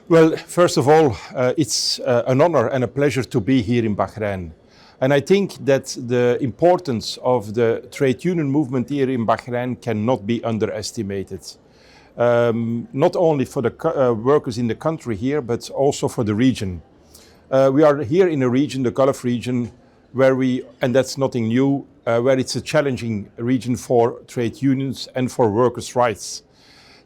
Well, first of all, it's an honor and a pleasure to be here in Bahrain. And I think that the importance of the trade union movement here in Bahrain cannot be underestimated. Not only for the workers in the country here, but also for the region. We are here in a region, the Gulf region, and that's nothing new, where it's a challenging region for trade unions and for workers' rights.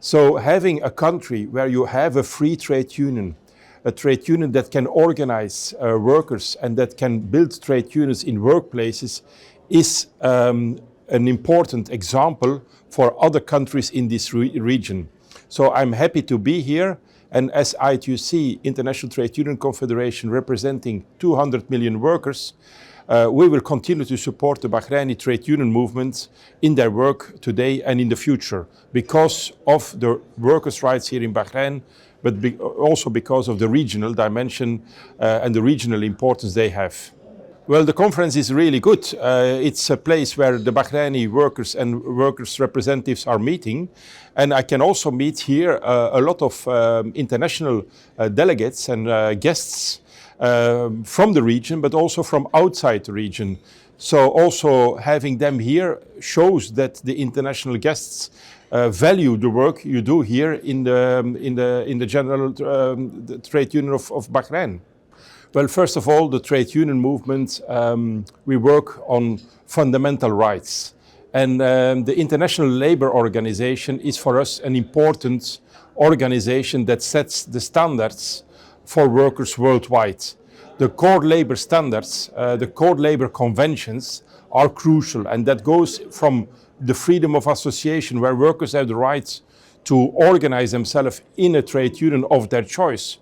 So having a country where you have a free trade union that can organize workers and that can build trade unions in workplaces is an important example for other countries in this region. So I'm happy to be here, and as ITUC, International Trade Union Confederation, representing 200 million workers, we will continue to support the Bahraini trade union movement in their work today and in the future because of the workers' rights here in Bahrain, but also because of the regional dimension and the regional importance they have. Well, the conference is really good. It's a place where the Bahraini workers and workers' representatives are meeting. And I can also meet here a lot of international delegates and guests from the region, but also from outside the region. So also having them here shows that the international guests value the work you do here in the general trade union of Bahrain. Well, first of all, the trade union movement, we work on fundamental rights. And the International Labour Organization is for us an important organization that sets the standards for workers worldwide. The core labor standards, the core labor conventions are crucial, and that goes from the freedom of association, where workers have the right to organize themselves in a trade union of their choice.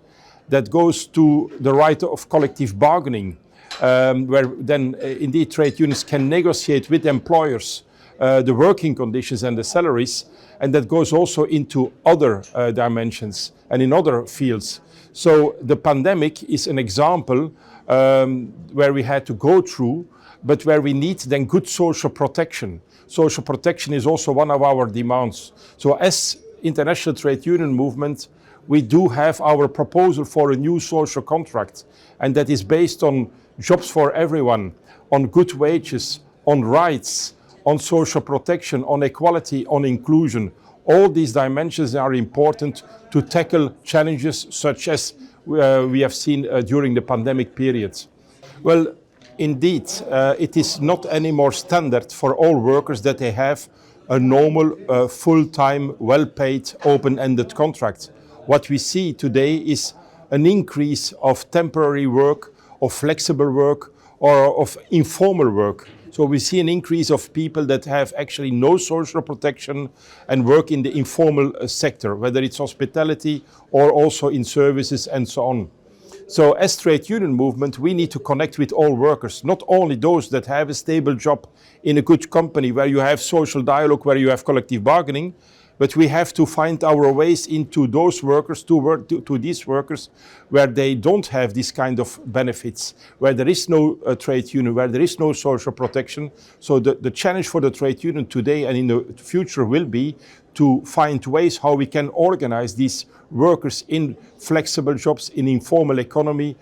That goes to the right of collective bargaining, where then indeed trade unions can negotiate with employers the working conditions and the salaries, and that goes also into other dimensions and in other fields. So the pandemic is an example where we had to go through, but where we need then good social protection. Social protection is also one of our demands. So as International Trade Union Movement, we do have our proposal for a new social contract, and that is based on jobs for everyone, on good wages, on rights, on social protection, on equality, on inclusion. All these dimensions are important to tackle challenges such as we have seen during the pandemic period. Well, indeed, it is not anymore standard for all workers that they have a normal, full-time, well-paid, open-ended contract. What we see today is an increase of temporary work, of flexible work, or of informal work. So we see an increase of people that have actually no social protection and work in the informal sector, whether it's hospitality or also in services and so on. So as trade union movement, we need to connect with all workers, not only those that have a stable job in a good company where you have social dialogue, where you have collective bargaining, but we have to find our ways into those workers, to these workers, where they don't have this kind of benefits, where there is no trade union, where there is no social protection. So the challenge for the trade union today and in the future will be to find ways how we can organize these workers in flexible jobs, in informal economy,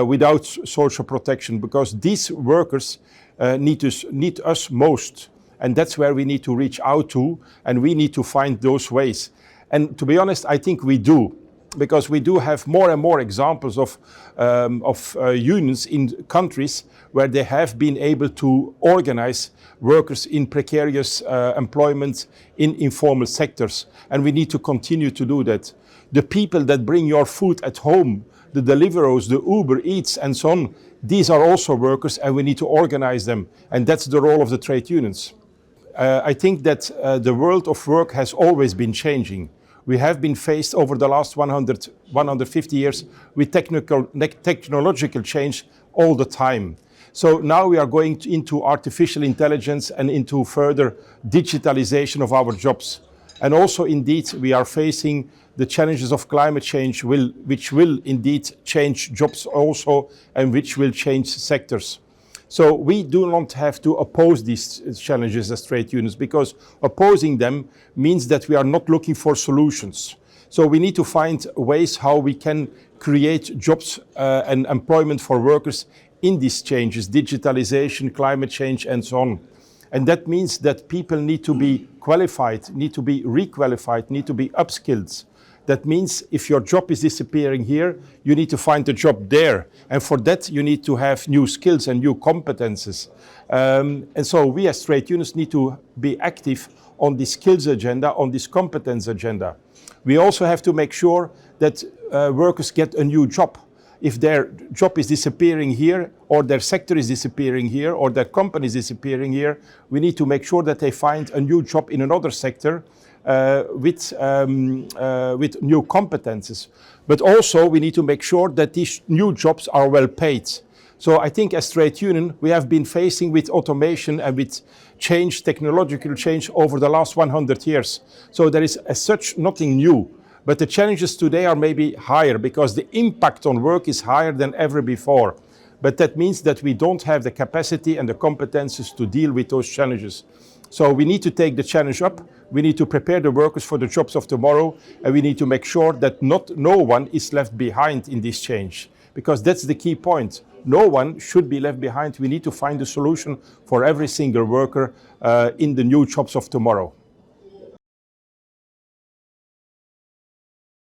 without social protection, because these workers need us most. And that's where we need to reach out to, and we need to find those ways. And to be honest, I think we do, because we do have more and more examples of unions in countries where they have been able to organize workers in precarious employment in informal sectors. And we need to continue to do that. The people that bring your food at home, the Deliveroo's, the Uber Eats and so on, these are also workers, and we need to organize them. And that's the role of the trade unions. I think that the world of work has always been changing. We have been faced over the last 150 years with technological change all the time. So now we are going into artificial intelligence and into further digitalization of our jobs. And also indeed we are facing the challenges of climate change which will indeed change jobs also, and which will change sectors. So we do not have to oppose these challenges as trade unions, because opposing them means that we are not looking for solutions. So we need to find ways how we can create jobs and employment for workers in these changes, digitalization, climate change, and so on. And that means that people need to be qualified, need to be requalified, need to be upskilled. That means if your job is disappearing here, you need to find a job there. And for that, you need to have new skills and new competences. And so we as trade unions need to be active on this skills agenda, on this competence agenda. We also have to make sure that workers get a new job. If their job is disappearing here, or their sector is disappearing here, or their company is disappearing here, we need to make sure that they find a new job in another sector with new competences. But also we need to make sure that these new jobs are well paid. So I think as trade union, we have been facing with automation and with change, technological change over the last 100 years. So there is as such nothing new. But the challenges today are maybe higher because the impact on work is higher than ever before. But that means that we don't have the capacity and the competences to deal with those challenges. So we need to take the challenge up. We need to prepare the workers for the jobs of tomorrow. And we need to make sure that no one is left behind in this change. Because that's the key point. No one should be left behind. We need to find a solution for every single worker in the new jobs of tomorrow.